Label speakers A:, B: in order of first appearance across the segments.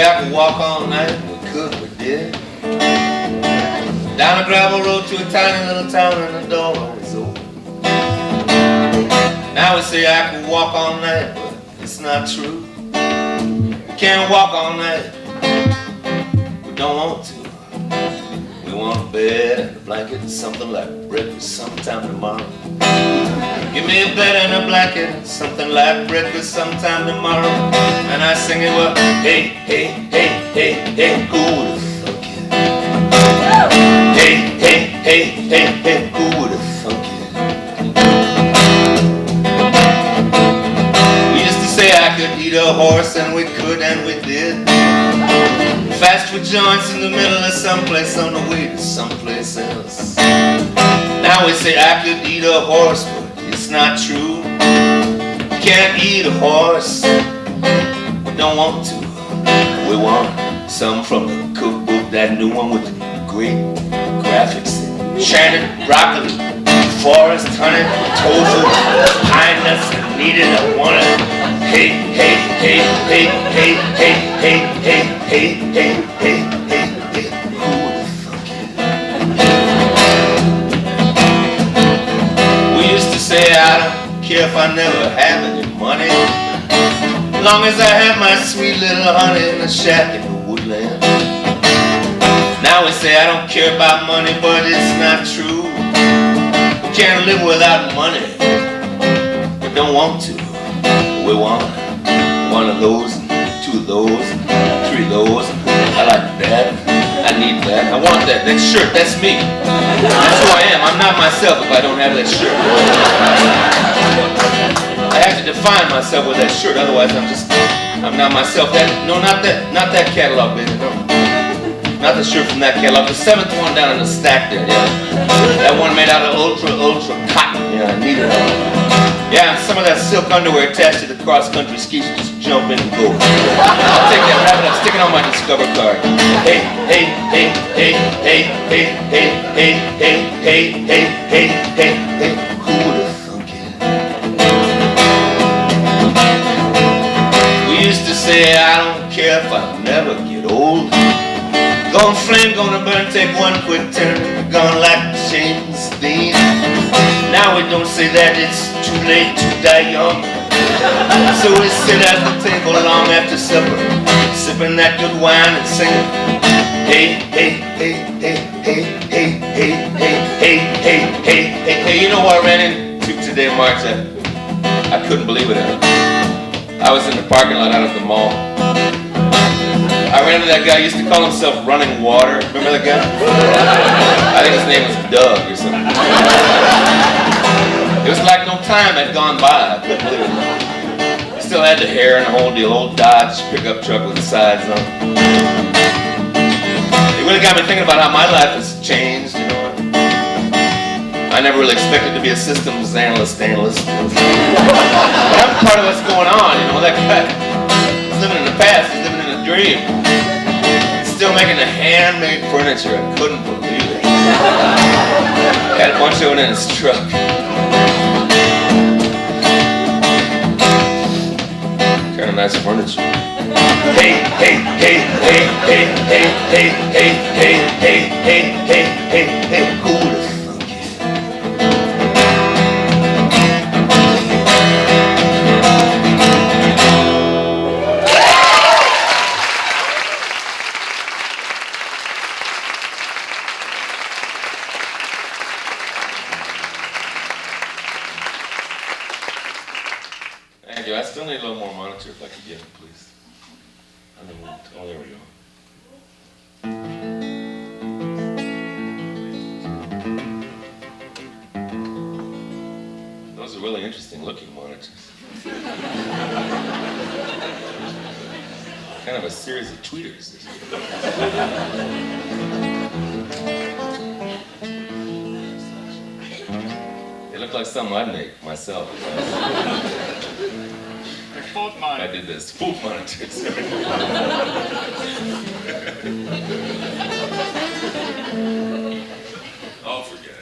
A: I could walk all night, we could, we did. Down a gravel road to a tiny little town and the door was open. Now we say I could walk all night, but it's not true. We can't walk all night, we don't want to. We want a bed and a blanket and something like breakfast sometime tomorrow. Give me a bed and a blanket and something like breakfast sometime tomorrow. And I sing it, well, hey, hey, hey, hey, hey, who would've thunk it? Hey, hey, hey, hey, hey, who would've thunk it? We used to say I could eat a horse, and we could, and we did. Fast food joints in the middle of someplace on the way to someplace else. Now we say I could eat a horse, but it's not true. Can't eat a horse, we don't want to. We want some from the cookbook, that new one with the great graphics. Shannon, broccoli, forest, honey, tofu, pine nuts, and needed, I want it. Hey, hey, hey, hey, hey, hey, hey, hey, hey, hey, hey, hey, hey, who would've thunk it? We used to say I don't care if I never have any money, as long as I have my sweet little honey in a shack in the woodland. Now we say I don't care about money, but it's not true. We can't live without money, we don't want to. We want one of those, two of those, three of those. I like that, I need that, I want that. That shirt, that's me. That's who I am. I'm not myself if I don't have that shirt. I have to define myself with that shirt, otherwise I'm not myself. Not that catalog, baby, no. Not the shirt from that catalog, the seventh one down in the stack there, yeah. That one made out of ultra cotton, yeah, I need it. Yeah, and some of that silk underwear attached to the cross-country skis, just jump in and go. I'll take that, wrap it up, stick it on my Discover card. Hey, hey, hey, hey, hey, hey, hey, hey, hey, hey, hey, hey, hey, hey, who would've thunk it? We used to say I don't care if I never get old. Gonna flame, gonna burn, take one quick turn, gone like James Dean. Now we don't say that, it's too late to die young. So we sit at the table long after supper, sipping that good wine and singing. Hey, hey, hey, hey, hey, hey, hey, hey, hey, hey, hey, hey, hey. You know what I ran into today, March? I couldn't believe it. I was in the parking lot out at the mall. I ran into that guy, used to call himself Running Water. Remember that guy? I think his name was Doug or something. It was like no time had gone by. I couldn't believe it. Still had the hair and the whole deal, old Dodge pickup truck with the sides on. It really got me thinking about how my life has changed, you know. I never really expected to be a systems analyst. But I'm part of what's going on, you know. That guy was living in the past, he's living in a dream. Still making the handmade furniture, I couldn't believe it. Had a bunch of it in his truck. Kind of nice furniture. Hey, hey, hey, hey, hey, hey, hey, hey, hey, hey, hey, hey, hey, hey, who would've thunk it? Thank you. I still need a little more monitor if I could get it, please. Oh, there we go. Those are really interesting looking monitors. Kind of a series of tweeters. They look like something I'd make myself. I did this. Food monitors. Oh, forget it.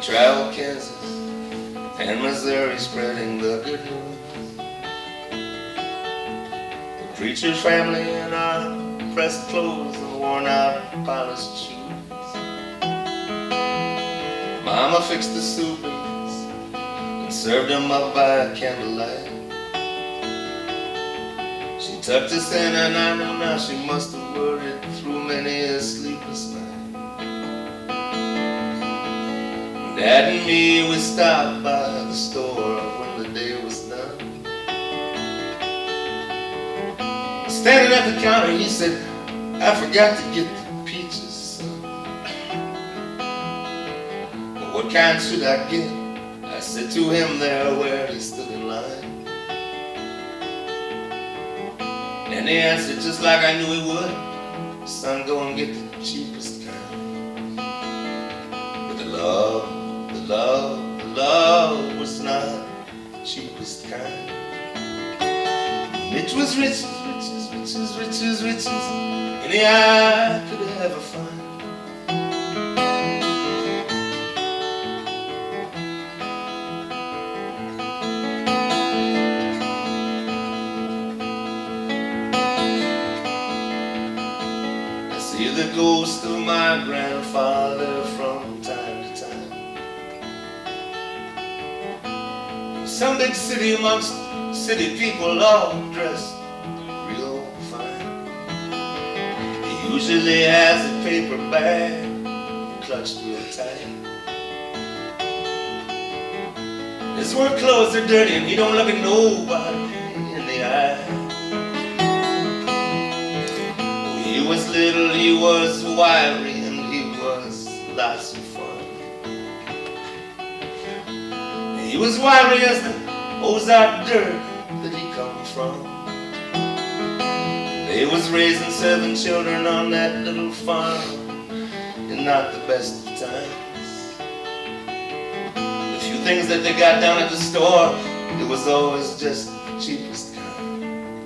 A: travel Kansas and Missouri spreading the good news. The preacher's family in our pressed clothes and worn out polished shoes. Mama fixed the soup and served him up by candlelight. She tucked us in and I know now she must have worried through many a sleepless night. Dad and me, we stopped by the store when the day was done. Standing at the counter, he said, I forgot to get the peaches, son. But what kind should I get? I said to him there where he stood in line. And he answered just like I knew he would, son, go and get the cheapest kind. But the love was not the cheapest kind. It was riches, any eye could ever find. I see the ghost of my grandfather from time to time. Some big city amongst city people all dressed real fine. He usually has a paper bag clutched real tight. His work clothes are dirty and he don't look at nobody in the eye. When he was little, he was wiry and he was lots of fun. He was wiry as the Ozark dirt that he come from. They was raising 7 children on that little farm in not the best of times. The few things that they got down at the store, it was always just the cheapest kind.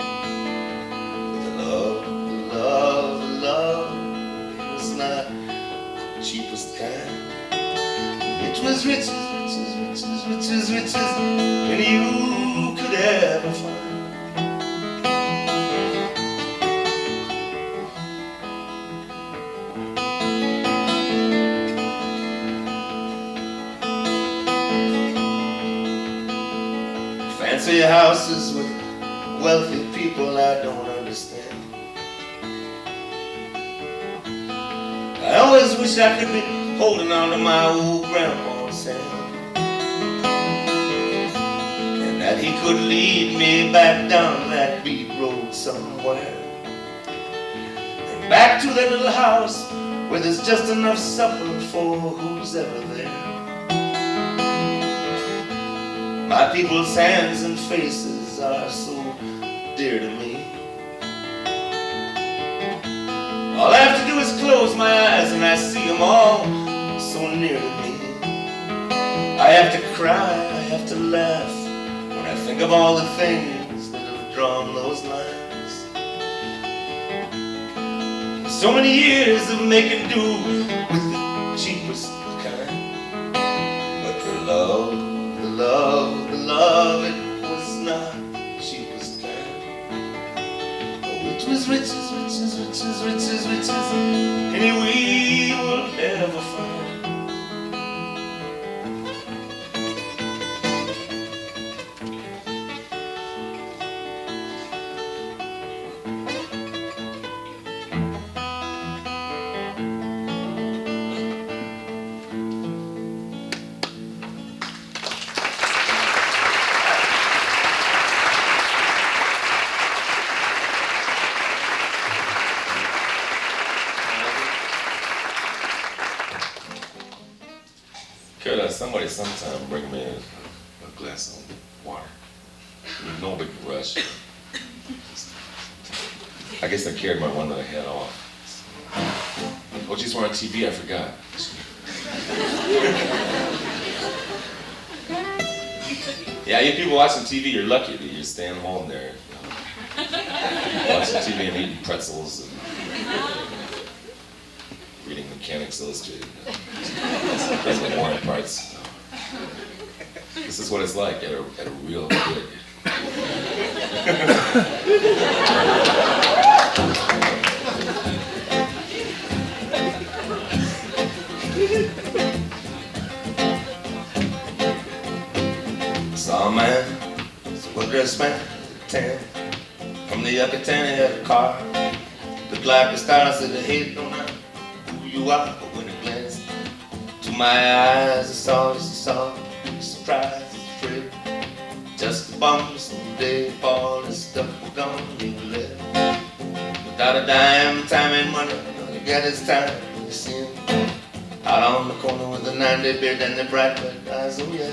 A: But the love, it was not the cheapest kind. It was riches, and you could ever find. Fancy houses with wealthy people I don't understand. I always wish I could be holding on to my old grandpa's hand, that he could lead me back down that beat road somewhere, and back to that little house where there's just enough supper for who's ever there. My people's hands and faces are so dear to me. All I have to do is close my eyes and I see them all so near to me. I have to cry, I have to laugh when I think of all the things that have drawn those lines. So many years of making do with the cheapest kind. But the love, it was not the cheapest kind. Oh, it was riches, any we will ever find.
B: Could somebody sometime bring me a glass of water? No big rush. I guess I carried my one other head off. Oh, geez, we're on TV, I forgot. Yeah, you people watching TV, you're lucky that you're staying home there. Watching TV and eating pretzels and reading Mechanics Illustrated. That's the boring parts. This is what it's like at a real gig.
A: Saw a man, well-dressed man, tan. From the Yucatan, he had a car. Looked like a star. I said, hey, don't know who you are, but when it glanced to my eyes, I saw, surprise, thrill. Just a bum, someday, all this stuff was gone, you left. Without a dime, time and money, all you got is time. You see him out on the corner with a 9-day beard and the bright red eyes, oh yeah.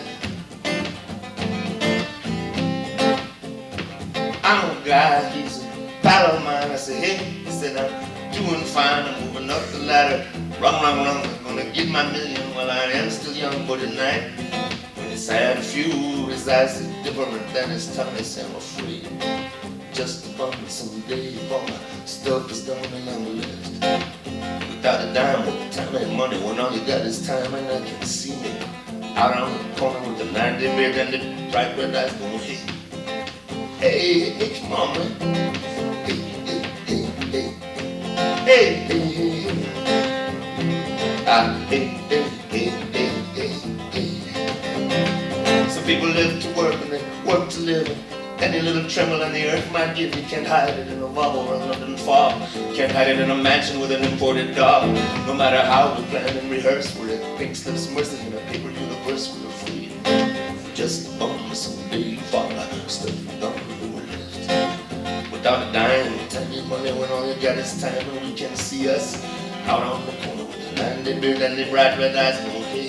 A: I know a guy, he's a pal of mine. I said, hey, he said, I'm doing fine, I'm moving up the ladder. Rung, I'm gonna get my million while I am still young, but at night, when he's had a few, his eyes are different than his tongue. They say I'm afraid, just a bum someday, all my stuff is done and I'm left without a dime, with time and money, when all you got is time. And I can see me out on the corner with the 9-day beard and the bright red eyes going, hey. Hey, hey, come on, man. Hey, hey, hey, hey. Hey, hey, hey, hey. Ah, hey, hey, hey, hey, hey, hey. Some people live to work and they work to live. Any little tremble on the earth might give. You can't hide it in a bubble or a London fog. You can't hide it in a mansion with an imported dog. No matter how we plan and rehearse, we're at pink slips mercy in a paper universe. We're free. Just a bum someday, father. Stuff done. Without a dime, time your money when all you got is time. And we can see us out on the corner with the 9-day beard and the bright red eyes going, hey.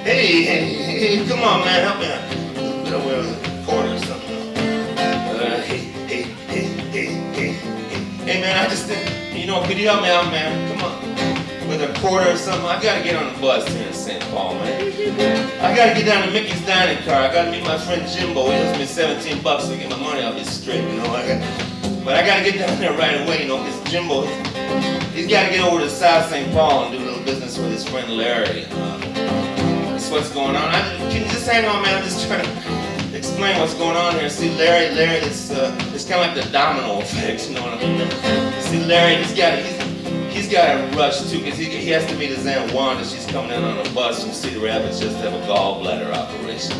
A: Hey, hey, hey, come on, man, help me out. A little bit of a quarter or something. Hey, hey, hey, hey, hey, hey. Hey, man, I just think, you know, could you help me out, man? Come on. With a quarter or something, I gotta get on the bus here in St. Paul, man. I gotta get down to Mickey's dining car. I gotta meet my friend Jimbo. He owes me $17 to get my money. I'll be straight, you know. But I gotta get down there right away, you know, because Jimbo, he's gotta get over to South St. Paul and do a little business with his friend Larry. That's what's going on. Can you just hang on, man? I'm just trying to explain what's going on here. See, Larry, it's kind of like the domino effect, you know what I mean? See, Larry, he's got to rush too, because he has to meet his Aunt Wanda. She's coming in on a bus from Cedar Rapids just to have a gallbladder operation.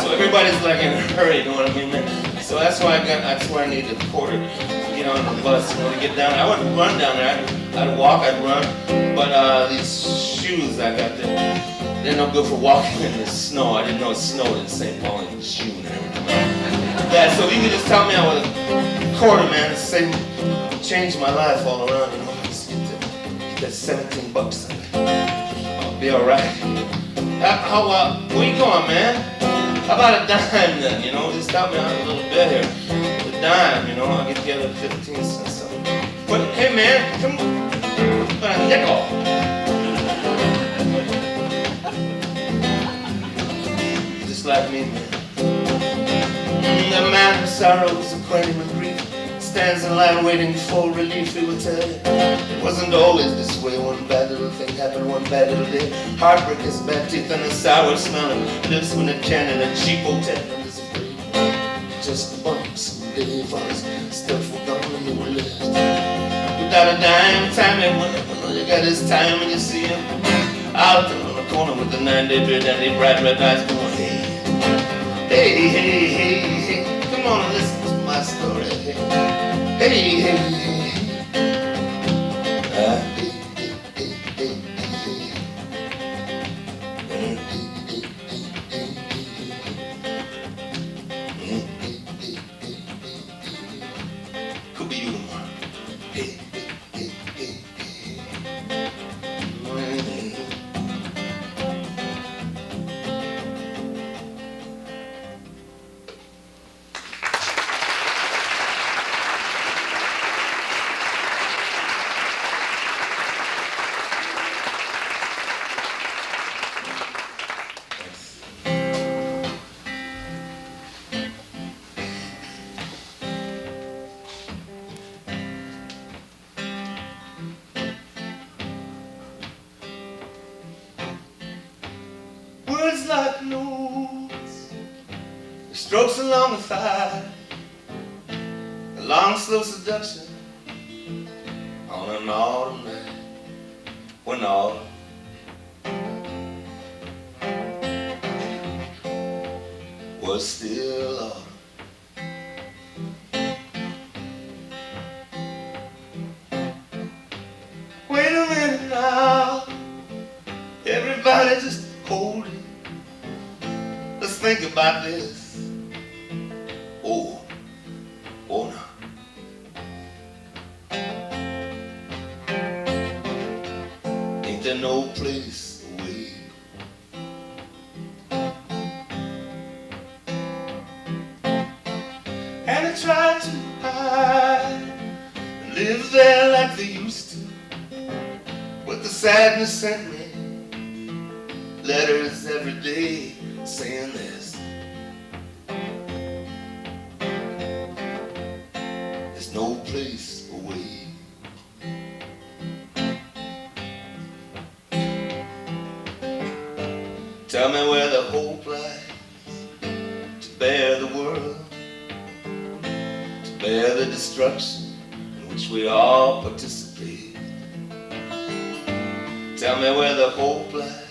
A: So everybody's like in a hurry, you know what I mean, man? So that's why I need a quarter to get on the bus, you know, to get down. I wouldn't run down there. I'd walk, I'd run. But these shoes I got there, they're no good for walking in the snow. I didn't know it snowed in St. Paul in June and everything. Yeah, so you can just tell me I was a quarter, man, to save, change my life all around, you know. Get $17. I'll be alright. Where you going, man? How about a dime then, you know? Just help me out a little bit here. A dime, you know, I'll get the other 15 cents. But hey man, come on. But a nickel. Just like me, man. The man of sorrows, aquarium and grief, stands in line waiting for relief. He will tell you it wasn't always this way. One bad little thing happened one bad little day. Heartbreak has bad teeth and a sour smell, and lives when it can in a cheap hotel. And is afraid just a bump someday for his stuff will come and he will last without a dime, time and money. When all you got is time and you see him out there on the corner with the 9-day beard and the bright red eyes going, hey, hey, hey, hey, hey, come on and listen to my story. Hey, hey, hey, hey. Hey, hey, hey, hey, hey. Could be you tomorrow. Hey, hey, hey, hey, hey. Words like notes, the strokes along the thigh, a long slow seduction on an autumn night when autumn was still autumn. Wait a minute now, everybody just hold it. Let's think about this. Oh, oh no. Ain't there no place away? And I tried to hide and live there like they used to, but the sadness sent me letters every day saying this: there's no place away. Tell me where the hope lies to bear the world, to bear the destruction in which we all participate. Tell me where the hope lies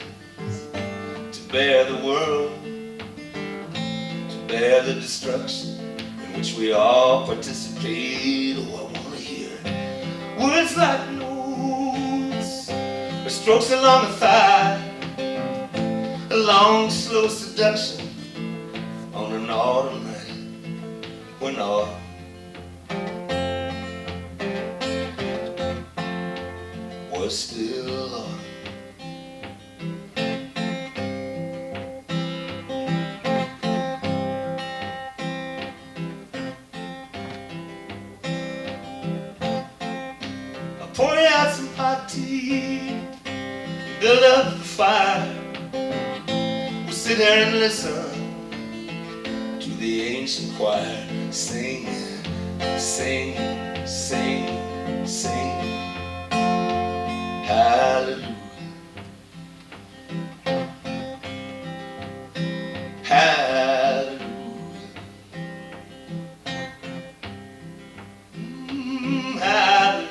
A: to bear the world, to bear the destruction in which we all participate. Oh, I wanna hear words like notes, or strokes along the thigh, a long slow seduction on an autumn night when autumn was still autumn. I'll pour you out some hot tea, build up the fire. We'll sit there and listen to the ancient choir sing, sing, sing, sing. Hallelujah. Hallelujah. Hallelujah.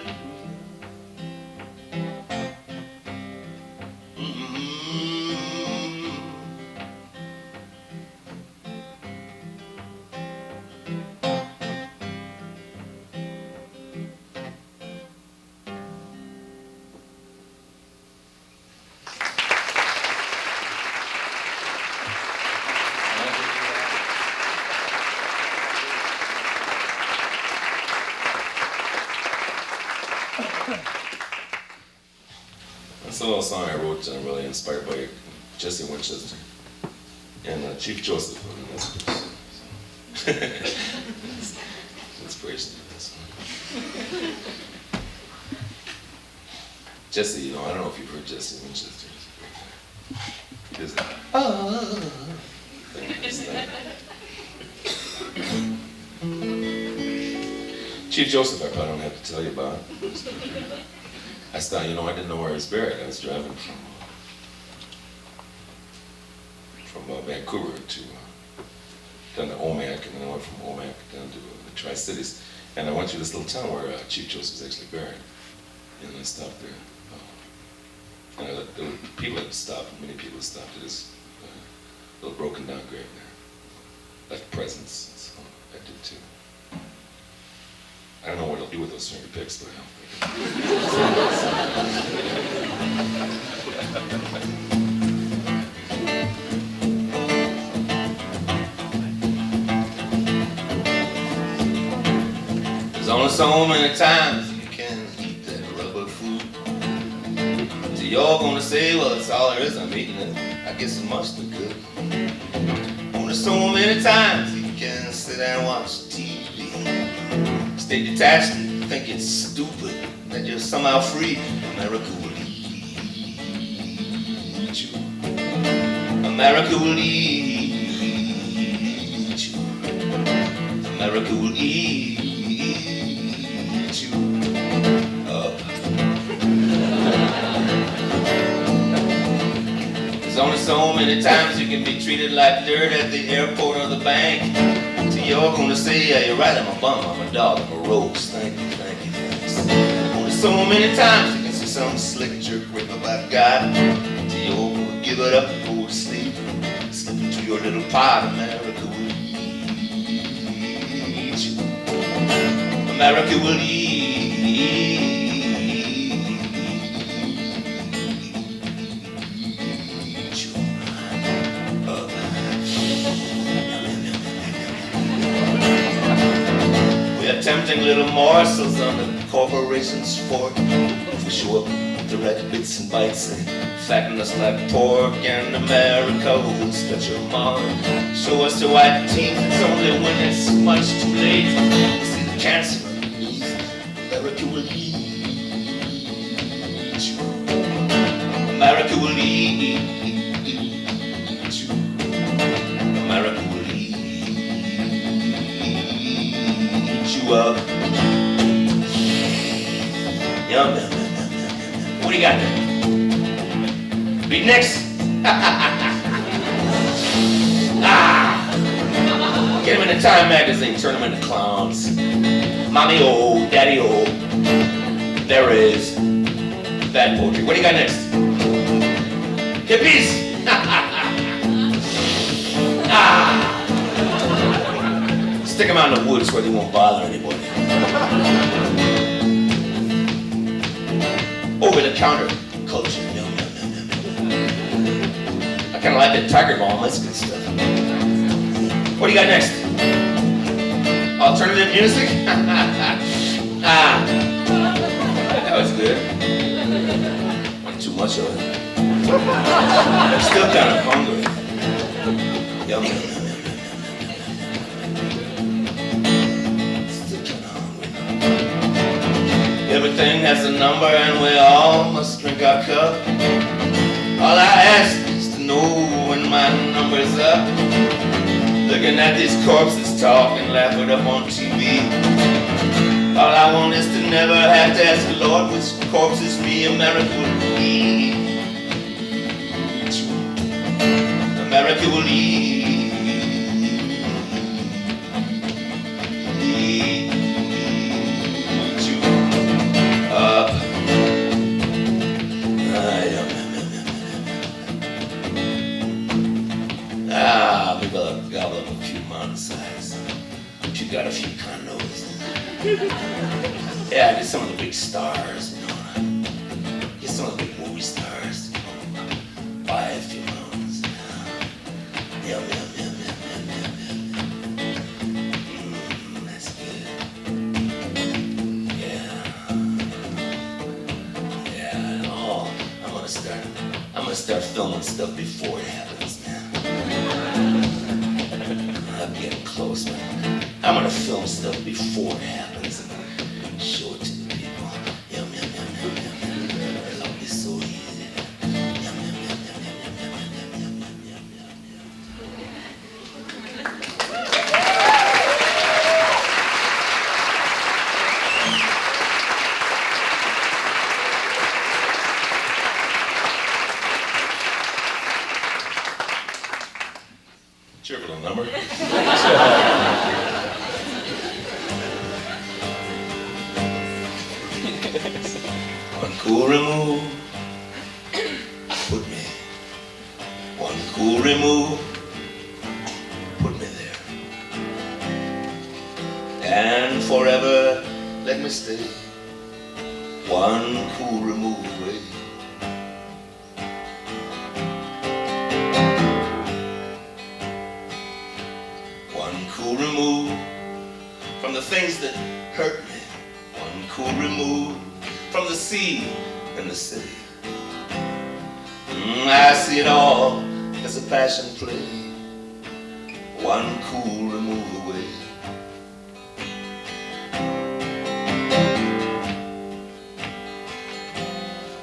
B: That's a little song I wrote, really inspired by Jesse Winchester and Chief Joseph. Inspiration to this. Jesse, you know, I don't know if you've heard Jesse Winchester. He's a great guy. Chief Joseph, I probably don't have to tell you about. I thought, you know, I didn't know where he was buried. I was driving from Vancouver to down to Omak, and then I went from Omak down to the Tri-Cities, and I went through this little town where Chief Joseph was actually buried, and I stopped there. And there were people had stopped, many people had stopped at this little broken down grave there. Left presents, so I did too. I don't know what I'll do with those finger picks, but
A: there's only so many times you can eat that rubber food. So you're gonna say, well, that's all there is, I'm eating it. I guess it must be good. Only so many times you can sit there and watch TV. Stay detached and think it's stupid, that you're somehow free. America will eat you. America will eat you. America will eat you up. There's only so many times you can be treated like dirt at the airport or the bank. So you're gonna say, yeah, you're right, I'm a bum, I'm a dog, I'm a rose. Thank you, thanks. Only so many times you can see some slick jerk rip about God. So you're gonna give it up and go to sleep. Slip into your little pot, America will eat you. America will eat you. Tempting little morsels on the corporation's fork. If we show up with the right bits and bites, they fatten us like pork. And America will stretch your mark. Show us the white teeth, it's only when it's much too late. See the cancer underneath, America will eat you. America will eat you. America will up. Yum. What do you got there? Read next. Get them in the Time magazine, turn them into clowns. Mommy oh, daddy oh. There is bad poetry. What do you got next? Hippies. Stick them out in the woods where they won't bother anybody. Over-the-counter culture. I kind of like that Tiger Balm. That's good stuff. What do you got next? Alternative music? That was good. Not too much of it. I'm still kind of hungry. Yum. Everything has a number and we all must drink our cup. All I ask is to know when my number's up. Looking at these corpses talk and laugh it up on TV. All I want is to never have to ask the Lord which corpses me. America will eat you. America will eat you up. We better gobble up a few mountainsides. You got a few condos. Yeah, get some of the big stars, you know. Get some of the big movie stars, you know. Buy a few mountains. Yum. That's good. Yeah. Oh, I'm gonna start filming stuff before it happens, man. I'm getting close, man. I'm gonna film stuff before it happens and show it to the people. Yum. It'll be so easy. Yum.
B: Cheerful little number.
A: One cool remove, put me. One cool remove, put me there. And forever let me stay. One cool remove away. One cool remove from the things that hurt me. One cool remove from the sea and the city. I see it all as a passion play. One cool remove away.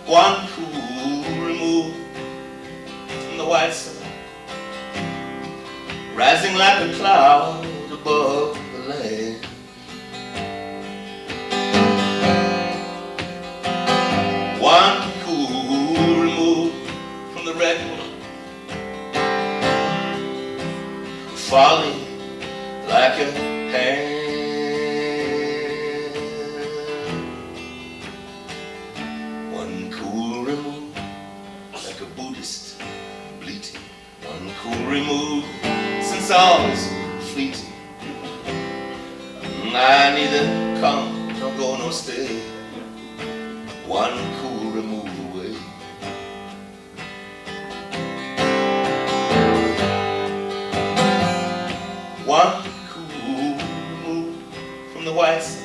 A: One cool remove from the white sun, rising like a cloud above the land. One cool remove from the red moon falling like a hand. One cool remove, like a Buddhist bleating. One cool remove, since all is fleeting. I neither come nor go nor stay. One cool remove away. One cool remove from the white sun,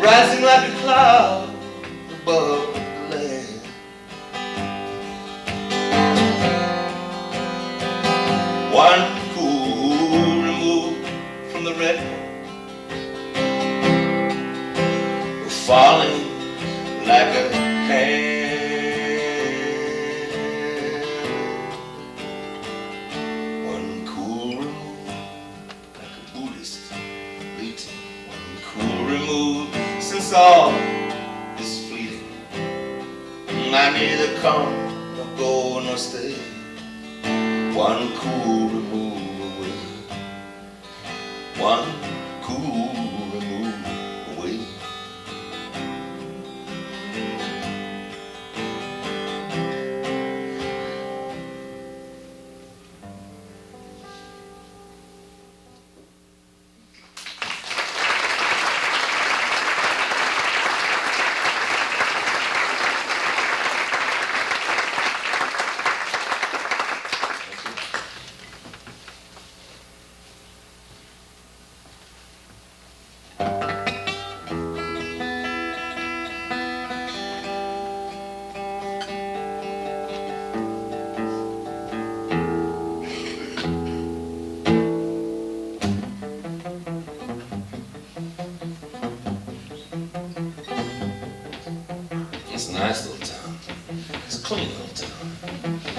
A: rising like a cloud above the land. One cool remove from the red one, falling like a hand. One cool remove, like a Buddhist bleating. One cool remove, since all is fleeting. I neither come nor go nor stay. One cool remove away. One cool remove away. It's a nice little town. It's a clean little town.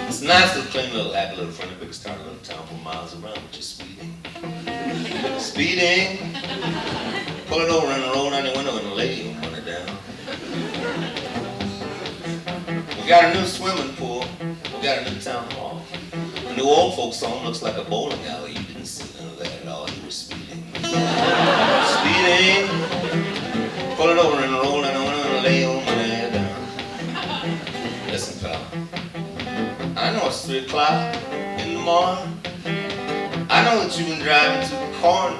A: It's a nice little clean little happy little friendly biggest town, little town for miles around, but just speeding. Speeding. Pull it over and roll down the window and lay you on it down. We got a new swimming pool. We got a new town hall. The new old folks home looks like a bowling alley. You didn't see none of that at all. You were speeding. Speeding. Pull it over and roll down the window and lay you on it down. Listen, pal. I know it's 3 o'clock in the morning. I know that you've been driving to corn.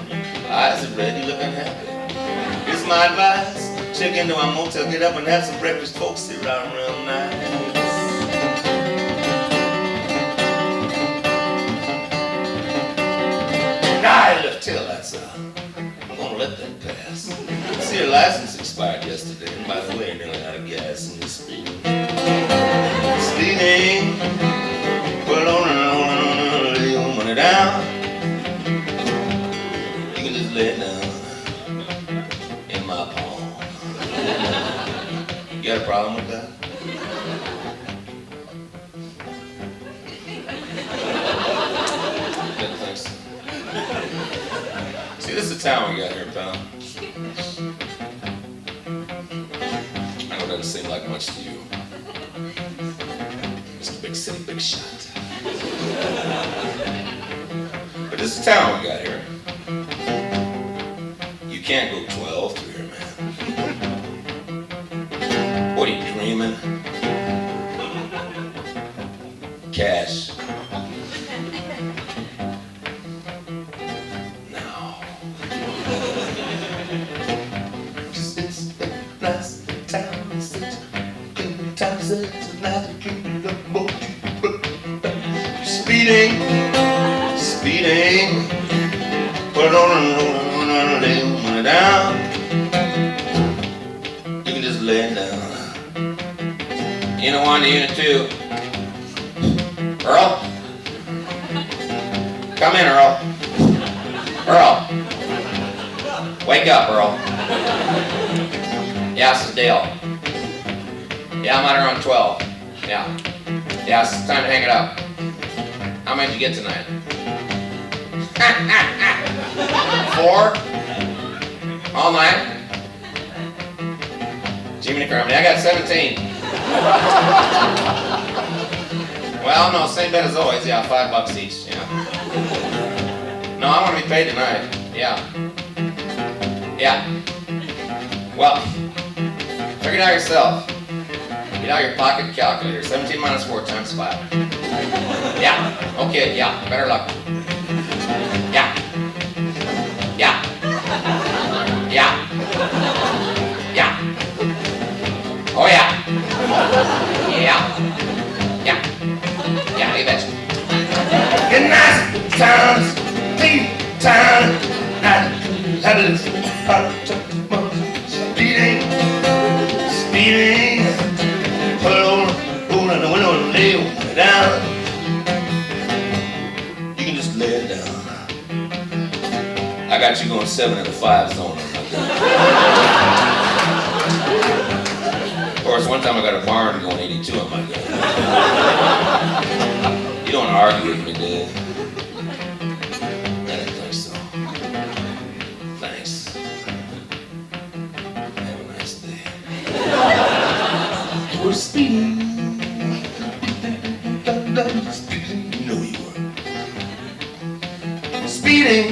A: Your eyes are red, you look unhappy. Here's my advice. Check into our motel, get up and have some breakfast. Folks sit around real nice. I left tail lights on. I'm gonna let that pass. See, your license expired yesterday, and by the way, you're nearly out of gas and you're speeding. Speeding. Put it on and lay your money down. You can just lay it down in my palm. You got a problem with that? Didn't think so. See, this is the town we got here, pal. I know it doesn't seem like much to you. It's a big city, big shot. But this is the town we got here. You can't go 12 through here, man. What are you dreaming? Cash. No. It's a nice town, it's such a clean town, it's a nice clean boat. Speeding, speeding. Put it on and lay it down. You can just lay it down. Unit 1 to Unit 2. Earl? Come in, Earl. Earl. Wake up, Earl. Yeah, this is Dale. Yeah, I'm out around 12. Yeah. Yeah, it's time to hang it up. How many did you get tonight? 4? All night? Jiminy Crummy, I got 17. Well, Well, no, same bet as always. Yeah, $5 each. Yeah. No, I want to be paid tonight. Yeah. Yeah. Well, figure it out yourself. Get out your pocket calculator. 17 minus 4 times 5. Yeah. Okay. Yeah. Better luck. Yeah. Yeah. Yeah. Yeah. Oh yeah. Yeah. Yeah. Yeah, you betcha. Good night, times, deep time, fabulous, speeding, speeding, pull on the window and lay it down. You can just lay it down. I got you going 7 in the 5 zone. Of course, one time I got a barn going 82 on my gun. You don't argue with me, Dad. I didn't think so. Thanks. Have a nice day. We're speeding. You know you were. Speeding.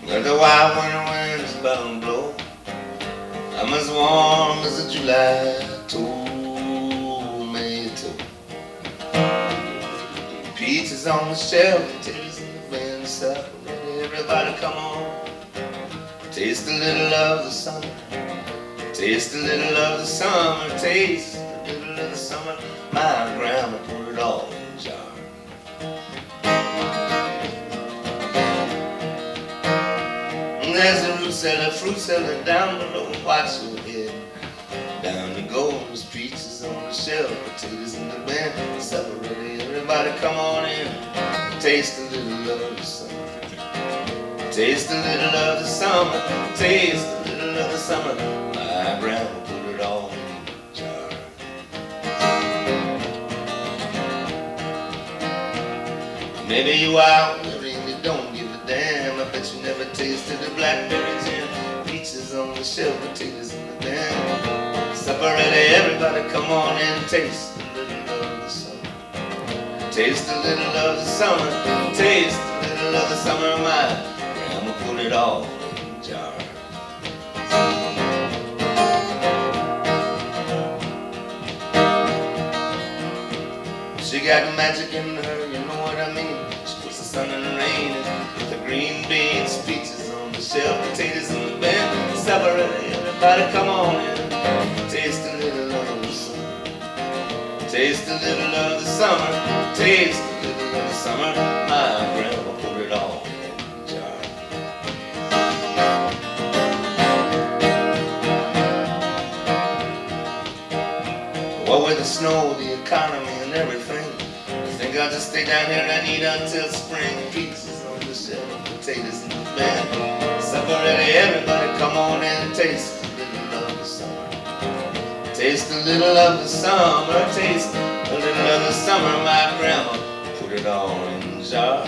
A: Let the wild winter winds bound blow. I'm as warm as a July tomato. Peaches on the shelf, potatoes in the bin, supper ready. Everybody come on. Taste a little of the summer. Taste a little of the summer. Taste a little of the summer. My grandma put it all in a jar. There's a root cellar, fruit cellar down below. Watch your head. Down you go. There's peaches on the shelf, potatoes in the bin. Supper ready. Everybody come on in. Taste a little of the summer. Taste a little of the summer. Taste a little of the summer. My grandma put it all in a jar. Maybe you out, maybe you don't give a damn. I bet you never tasted the blackberry jam. Peaches on the shelf, potatoes in the bin. Supper ready, everybody come on and taste a little of the summer. Taste a little of the summer. Taste a little of the summer. My grandma put it all in a jar. She got magic in her, you know what I mean. She puts the sun and the rain in the green beans, peaches on the shelf, potatoes in the bin. Supper ready, everybody come on in. Taste a little of the summer. Taste a little of the summer. Taste a little of the summer. My grandma put it all in a jar. What with the snow, the economy, and everything, I think I'll just stay down here and eat until spring. Peaches on the shelf, potatoes in the bin. Supper ready, everybody come on and taste a little of the summer. Taste a little of the summer. Taste a little of the summer. My grandma put it all in a jar.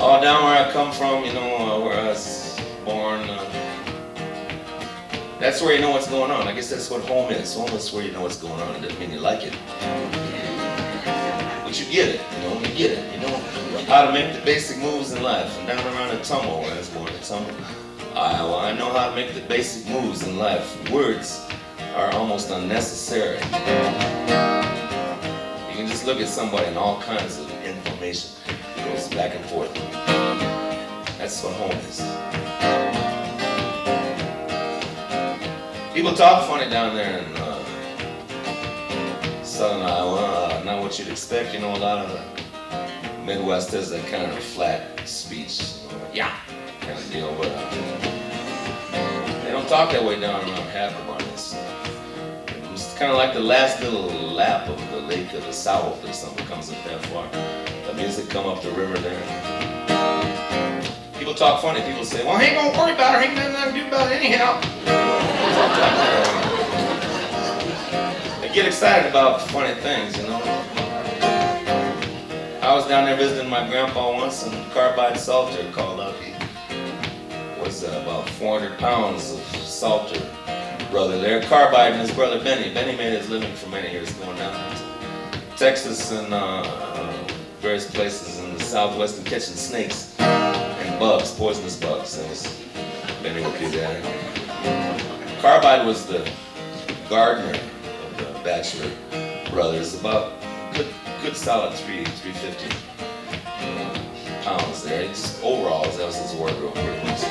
B: Oh, down where I come from, you know, where I was born, that's where you know what's going on. I guess that's what home is. Home is where you know what's going on. It doesn't mean you like it. But you get it, you know, you get it. You know how to make the basic moves in life. And down around Ottumwa, where I was born, Ottumwa, Iowa, I know how to make the basic moves in life. Words are almost unnecessary. You can just look at somebody and all kinds of information goes back and forth. That's what home is. People talk funny down there in southern Iowa. Not what you'd expect. You know, a lot of the Midwest has that kind of flat speech, yeah, kind of deal. But they don't talk that way down around Haverbarnes. It's kind of like the last little lap of the Lake of the South or something comes up that far. The music come up the river there. People talk funny. People say, well, I ain't gonna worry about it. Ain't nothing to do about it anyhow. They get excited about funny things, you know. I was down there visiting my grandpa once, and Carbide Salter called up. He was about 400 pounds of Salter brother there. Carbide and his brother Benny. Benny made his living for many years going down to Texas and various places in the Southwest and catching snakes and bugs, poisonous bugs. Benny would do that. Carbide was the gardener of the Bachelor Brothers, about good solid 350 pounds there. Just overalls, that was his wardrobe pretty much.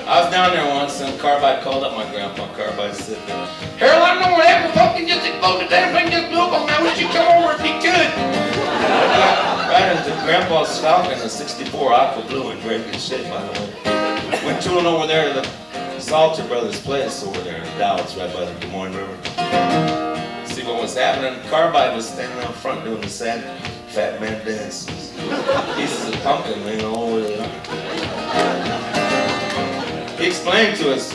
B: I was down there once and Carbide called up my grandpa. Carbide said, Harold, I know what happened. Fucking just exploded. Damn thing just blew up on me. I wish you'd come over if you could. Right into Grandpa's Falcon, a 64 aqua blue in very good shape, by the way. Went tooling over there to the Salter Brothers' place over there in Dallas, right by the Des Moines River. See what was happening. Carbide was standing out front doing the sad fat man dance. Pieces of pumpkin laying all over the yard. He explained to us,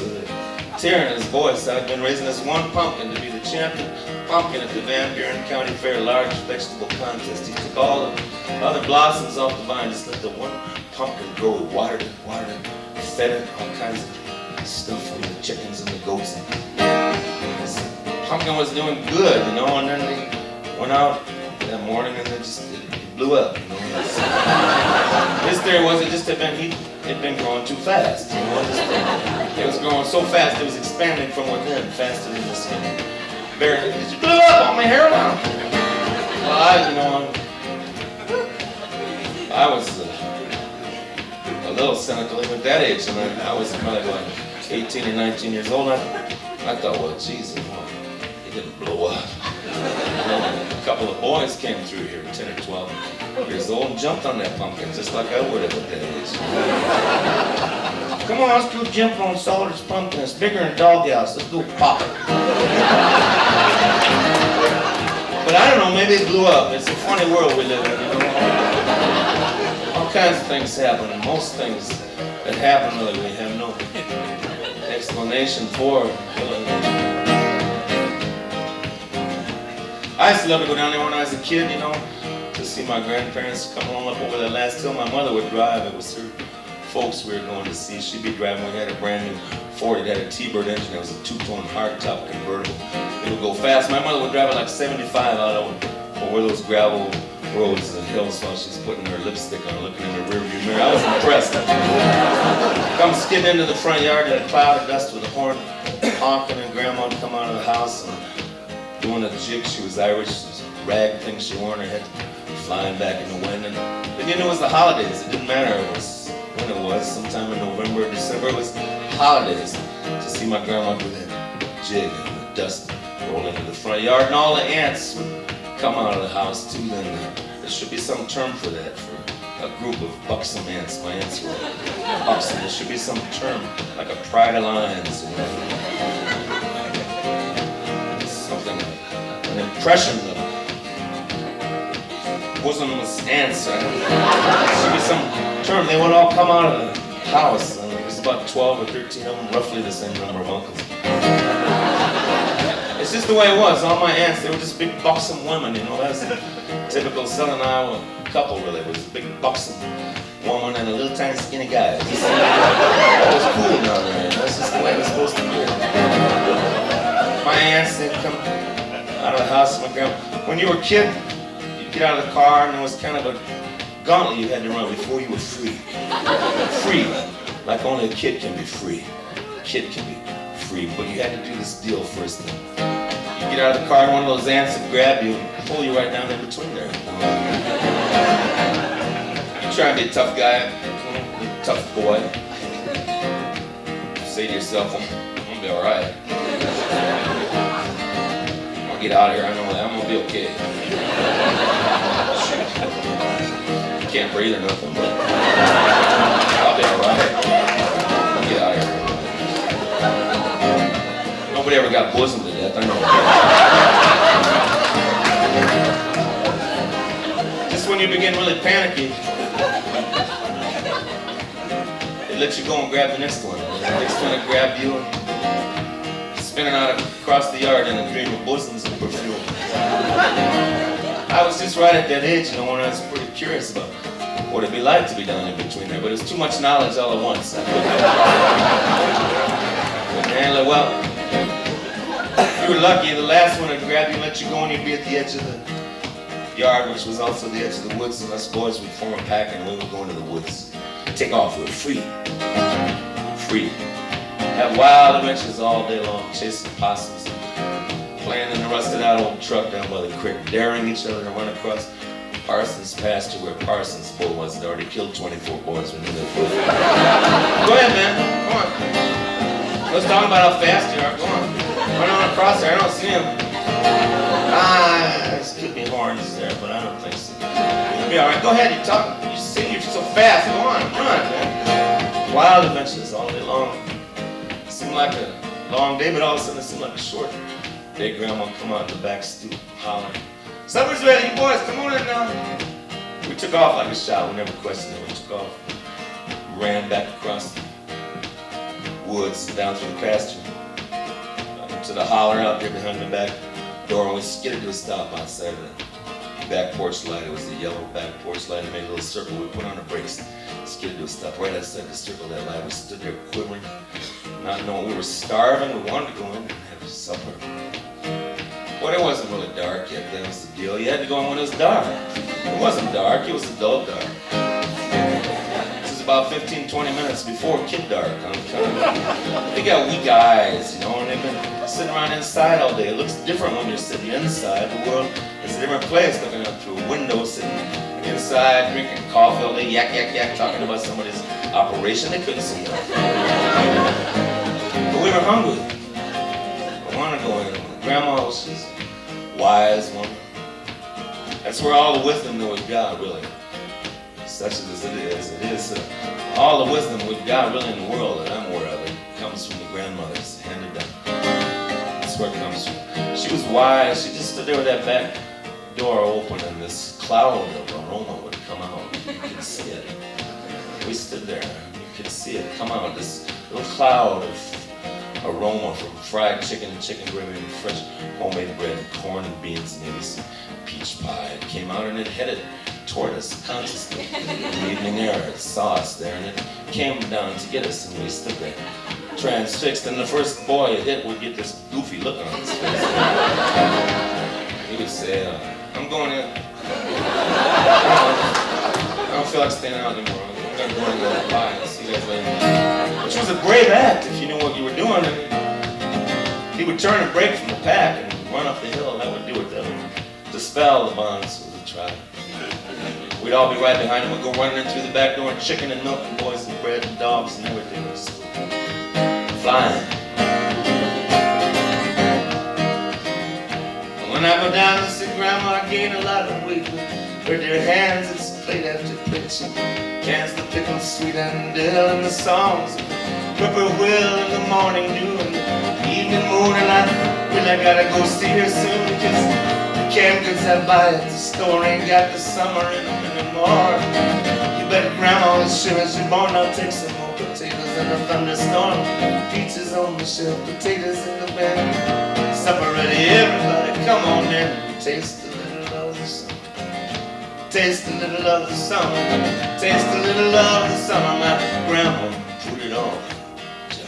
B: tear in his voice, I'd been raising this one pumpkin to be the champion pumpkin at the Van Buren County Fair large vegetable contest. He took all the other blossoms off the vine, just let the one pumpkin grow, watered it, fed it, all kinds of stuff from the chickens and the goats. This pumpkin was doing good, you know, and then they went out that morning and it blew up, you know. His theory was it just had been growing too fast. You know? It was growing so fast it was expanding from within faster than the skin. It just blew up on me, Harold. Well, I was a little cynical even at that age, and I was probably like 18 or 19 years old. I thought, well, geez, it didn't blow up. A couple of boys came through here, 10 or 12 years old, and jumped on that pumpkin just like I would have at that age. Come on, let's go jump on Salter's pumpkin. It's bigger than a doghouse. Let's go pop it. But I don't know, maybe it blew up. It's a funny world we live in, you know. All kinds of things happen, and most things that happen really we have no explanation for. I used to love to go down there when I was a kid, you know, to see my grandparents come on up over that last hill. My mother would drive. It was her folks we were going to see. She'd be driving. We had a brand new Ford. It had a T-Bird engine. It was a two-tone hardtop convertible. It would go fast. My mother would drive it like 75 out over those gravel roads and hills while she's putting her lipstick on, looking in the rearview mirror. I was impressed. Come skidding into the front yard in a cloud of dust with a horn honking, and Grandma would come out of the house and doing a jig. She was Irish, this rag thing she wore on her head, flying back in the wind. And then you knew it was the holidays. It didn't matter when it was, sometime in November or December. It was holidays to see my grandma do that jig and the dust roll into the front yard, and all the ants would come out of the house too. Then there should be some term for that, for a group of buxom ants. My ants were buxom. There should be some term, like a pride of lions, you know. An impression of bosomless ants. There should be some term. They would all come out of the house. There's about 12 or 13 of them, roughly the same number of uncles. It
A: It's just the way it was. All my aunts, they were just big buxom women, you know. That's a typical Southern Iowa couple, really. It was a big buxom woman and a little tiny skinny guy. It was cool down there. That's just the way it was supposed to be. My aunts, they'd come out of the house with my grandma. When you were a kid, you'd get out of the car and there was kind of a gauntlet you had to run before you were free. Free. Like only a kid can be free. A kid can be free, but you had to do this deal first. You get out of the car and one of those ants would grab you and pull you right down in between there. You try and be a tough guy, tough boy. Say to yourself, I'm gonna be alright. I'll get out of here, I know that, I'm gonna be okay. Can't breathe or nothing, but I'll be alright. I'll get out of here. Nobody ever got bosomed to death, I know. Just when you begin really panicky, they let you go and grab the next one. The next one will grab you and spinning out across the yard in a dream of bosoms and perfume. I was just right at that age, you know, when I was pretty curious about what it'd be like to be down in between there, but it was too much knowledge all at once. I couldn't handle it well. If you were lucky, the last one would grab you and let you go, and you'd be at the edge of the yard, which was also the edge of the woods, and us boys would form a pack and we would go into the woods. Take off, we were free. Free. Have wild adventures all day long, chasing possums, playing in the rusted out old truck down by the creek, daring each other to run across Parsons' pasture where Parsons' bull was. Had already killed 24 boys when he lived. Go ahead, man. Come on. I was talking about how fast you are. Go on. Run on across there. I don't see him. There could be horns there, but I don't think so. You'll be all right. Go ahead. You're talking. You see, you're so fast. Go on. Run, man. Wild adventures all day long. It seemed like a long day, but all of a sudden it seemed like a short day. Grandma would come out in the back stoop, hollering, "Supper's ready, you boys, come on in now." We took off like a shot, we never questioned it, we took off. Ran back across the woods, down through the pasture, to the holler out there behind the back door, and we skidded to a stop outside of the back porch light. It was a yellow back porch light, it made a little circle, we put on the brakes, skidded to a stop right outside the circle of that light. We stood there quivering, not knowing we were starving, we wanted to go in and have supper. But it wasn't really dark yet, that was the deal. You had to go in when it was dark. It wasn't dark, it was a dull dark. This is about 15-20 minutes before kid dark. They got weak eyes, you know, and they've been sitting around inside all day. It looks different when you're sitting inside. The world is a different place, looking up through a window, sitting inside, drinking coffee all day, yak, yak, yak, talking about somebody's operation. They couldn't see nothing. But we were hungry. I wanted to go in. Grandma was just a wise woman. That's where all the wisdom that we've got, really, such as it is, all the wisdom we've got really in the world that I'm aware of, it comes from the grandmothers, handed down. That's where it comes from. She was wise. She just stood there with that back door open, and this cloud of aroma would come out. You could see it. We stood there, and you could see it come out, this little cloud of aroma from fried chicken and chicken gravy and fresh homemade bread and corn and beans and maybe some peach pie. It came out and it headed toward us consciously in the evening air. It saw us there and it came down to get us, and we stood there transfixed, and the first boy it hit would get this goofy look on his face. He would say, "I'm going in. I don't feel like staying out anymore. I'm going to go and go bye and see you guys later." Which was a brave act if you knew what you were doing. And he would turn and break from the pack and run up the hill, and that would do it. That would dispel the bonds of the tribe. We'd all be right behind him. We'd go running in through the back door, and chicken and milk and boys and bread and dogs and everything was flying. And when I go down to see Grandma, I gain a lot of weight. With her hands, it's plate after plate. She cans the pickle sweet and dill and the songs of whippoorwill in the morning dew and the evening moon. And I really gotta go see her soon, because the canned goods I buy at the store ain't got the summer in them anymore. You bet Grandma, as sure as you're born, I'll take some more potatoes in a thunderstorm. Peaches on the shelf, potatoes in the bed. supper ready, everybody come on in and taste a little of the summer. Taste a little of the summer. Taste a little of the summer. My grandma put it on a jar.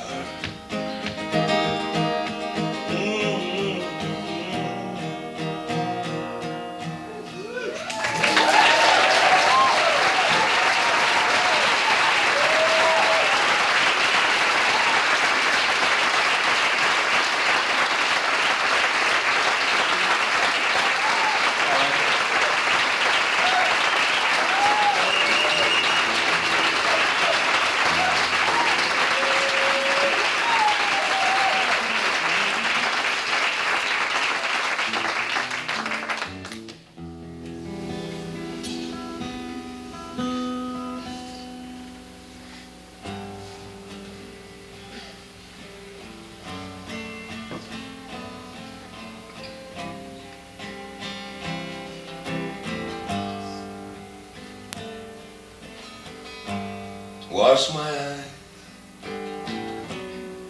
A: Wash my eyes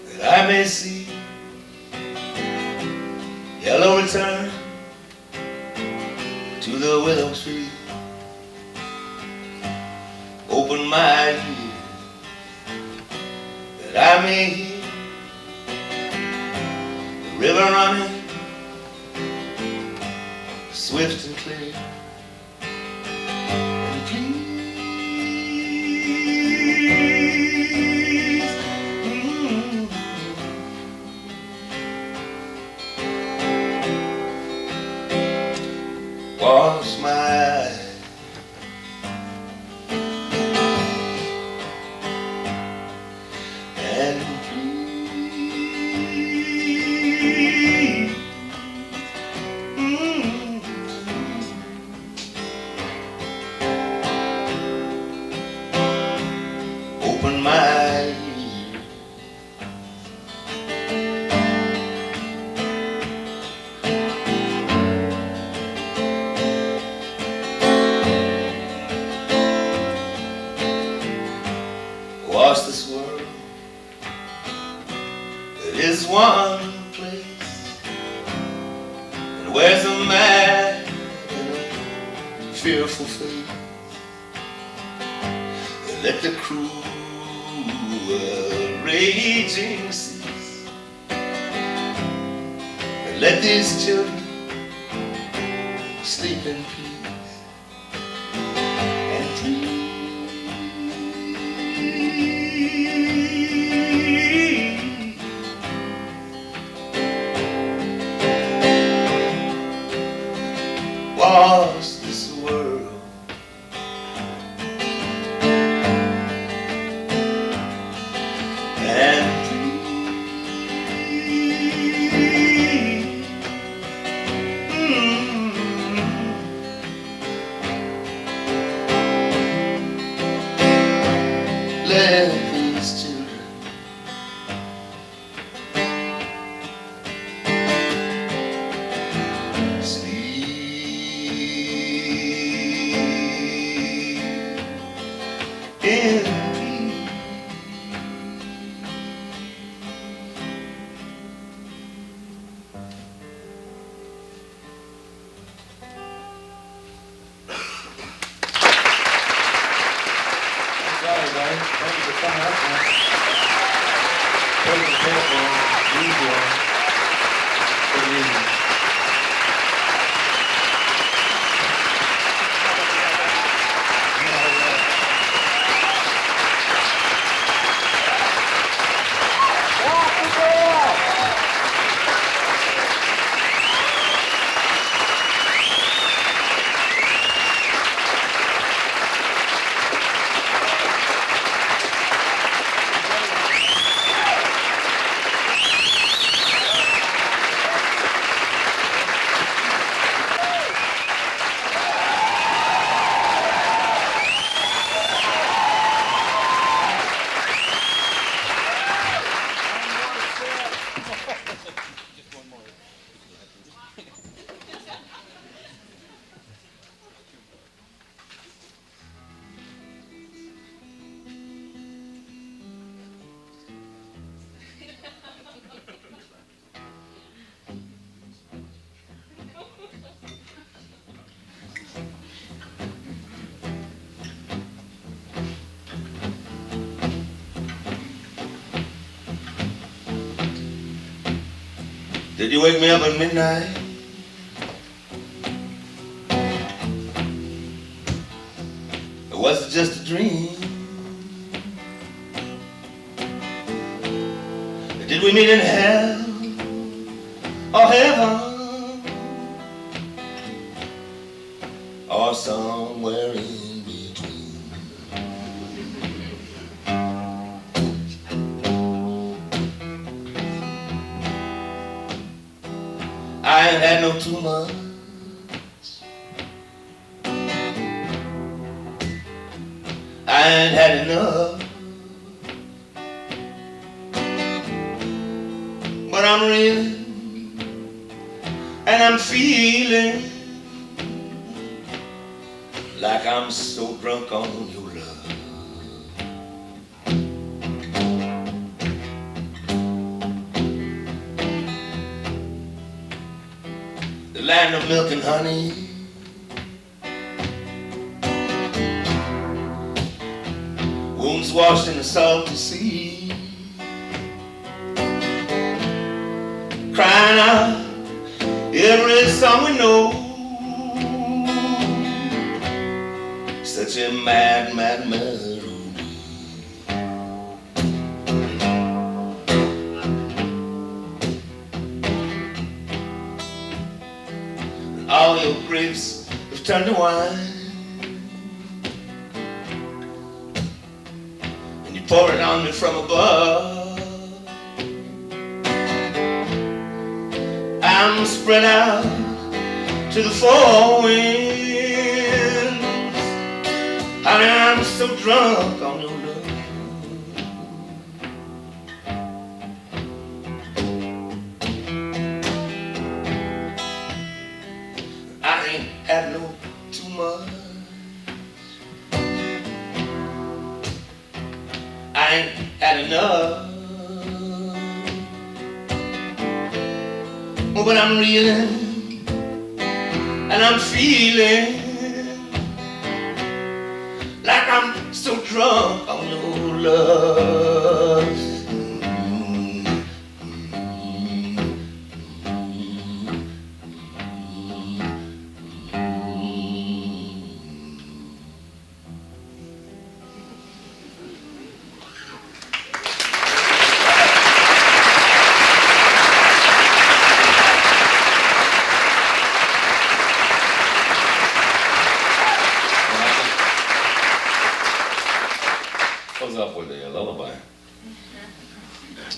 A: that I may see yellow return to the willow tree. Open my ears that I may hear the river running swift and clear. And please, wash my eyes and please, open my ears. Wash this world. There is one place, and where's a man in a fearful face? And let the cruel raging cease, and let these children sleep in peace. And dream. Wash this world and let these children sleep in peace.
C: That's all right, guys. Thank you for coming up, man. Thank you for being here. Good evening.
A: Did you wake me up at midnight? Or was it just a dream? Did we meet in hell or heaven or somewhere in between? I ain't had no too much. I ain't had enough. But I'm reeling and I'm feeling like I'm so drunk on your love. The land of milk and honey, wounds washed in the salty sea, crying out every song we know. Such a mad, mad melody. And all your grapes have turned to wine, and you pour it on me from above. I'm spread out to the four winds. Honey, I'm so drunk on your love. I ain't had no too much. I ain't had enough. Oh, but I'm reeling and I'm feeling like I'm so drunk on your love.
B: Close off with a lullaby.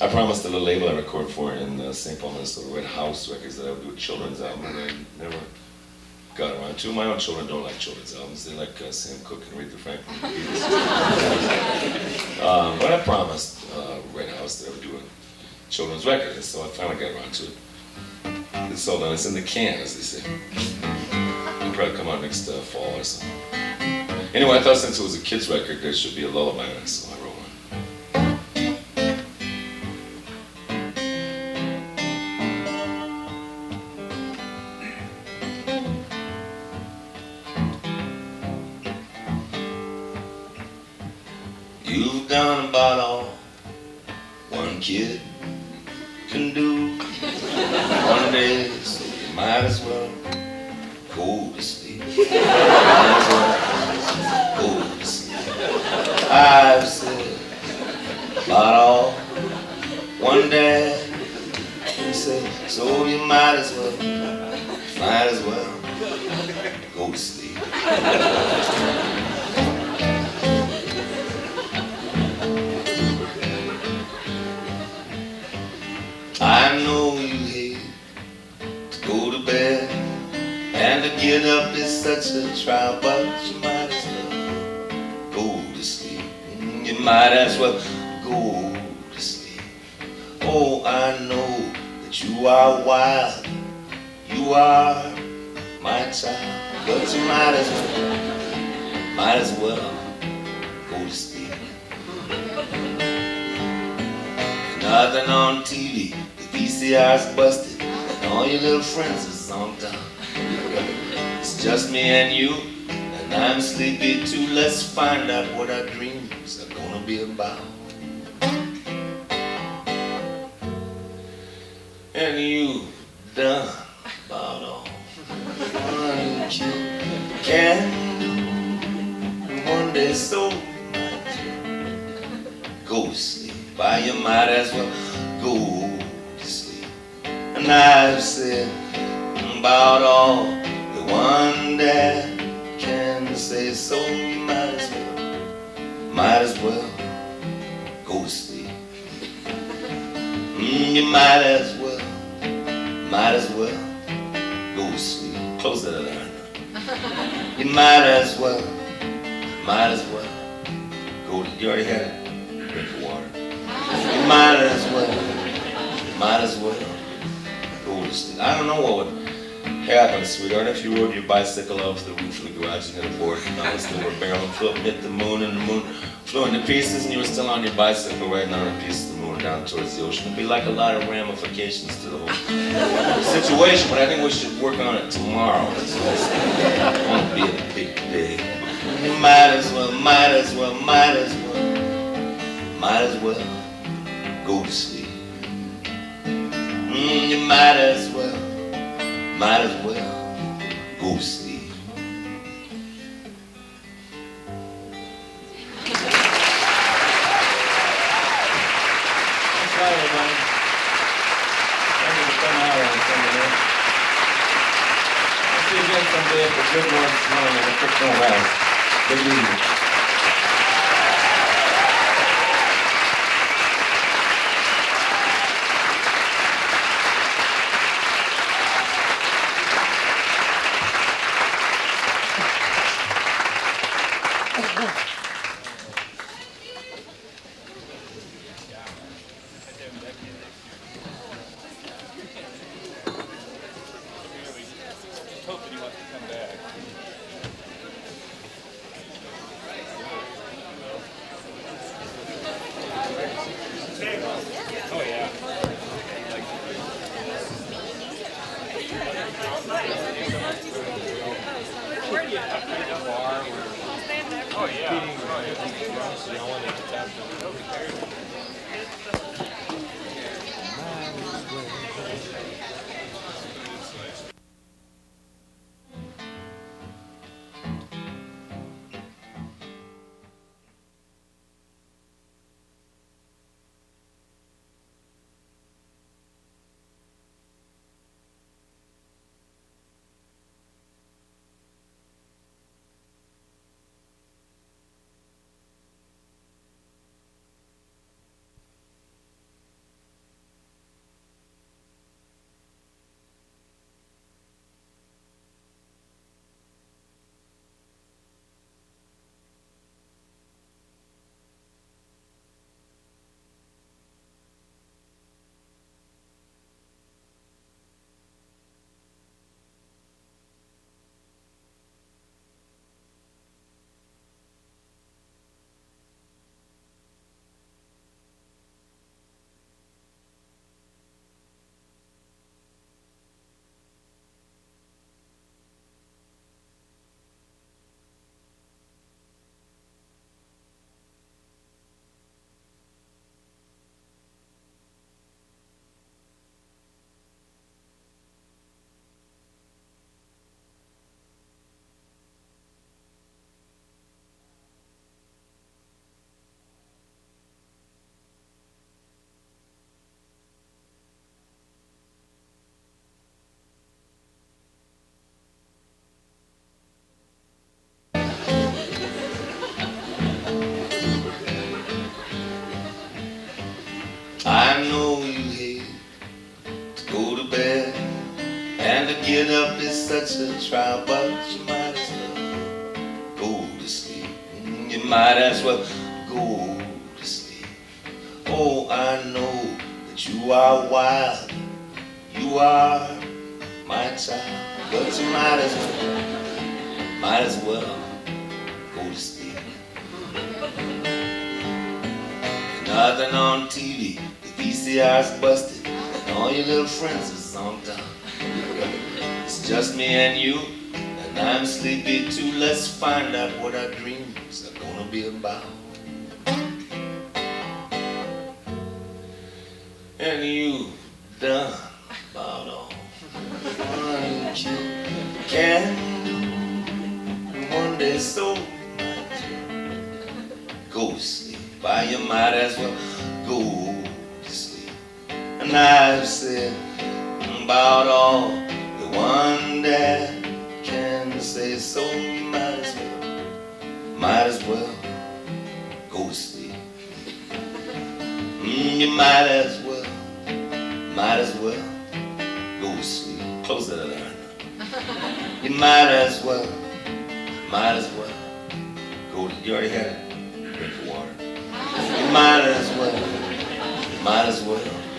B: I promised the little label I record for in St. Paul, Minnesota, Red House Records, that I would do a children's album, and I never got around to. My own children don't like children's albums. They like Sam Cooke and Aretha Franklin. But I promised Red House that I would do a children's record, and so I finally got around to it. It's all done. It's in the can, as they say. It'll probably come out next fall or something. Anyway, I thought since it was a kid's record, there should be a lullaby on it, so I wrote one.
A: You've done about all one kid can do. One day, so you might as well go to sleep. Might as well go to sleep. I've said about all one dad can say, so you might as well go to sleep. I know you hate to go to bed, and to get up is such a trial, but you might as well go to sleep. You might as well go to sleep. Oh, I know that you are wild, you are my child, but you might as well go to sleep. Nothing on TV, the VCR's busted, and all your little friends is on down. It's just me and you, and I'm sleepy too. Let's find out what our dreams are gonna be about. And you done about all one you can do. One day so much. Go to sleep. Why you might as well go to sleep. And I've said about all the one that can say, so you might as well go to sleep. You might as well go to sleep. Close that other eye. You might as well go to, you already had it, drink of water. You might as well go to sleep. I don't know what would happen, sweetheart, if you rode your bicycle off the roof of the garage and hit a board and bounced over a barrel and flew up and hit the moon, and the moon flew into pieces and you were still on your bicycle riding on a piece of the moon down towards the ocean. It'd be like a lot of ramifications to the whole situation, but I think we should work on it tomorrow. It won't be a big day. You might as well go to sleep. You might as well go to sleep.
C: That's right, everybody. Thank you for coming out on Sunday night. I'll see you again someday at the Good Lord's Throne in the Crickmore Valley. Good evening.
A: I know you hate to go to bed, and to get up is such a trial, but you might as well go to sleep. You might as well go to sleep. Oh, I know that you are wild, you are my child, but you might as well go to sleep. Nothing on TV, the VCR's busted, and all your little friends is on time. It's just me and you, and I'm sleepy too. Let's find out what our dreams are gonna be about. And you've done go to sleep. Why, you might as well go to sleep. And I've said about all the one that can say, so you might as well go to sleep. You might as well go to sleep. Close that other eye now. You might as well go to, you already had it, drink the water. You might as well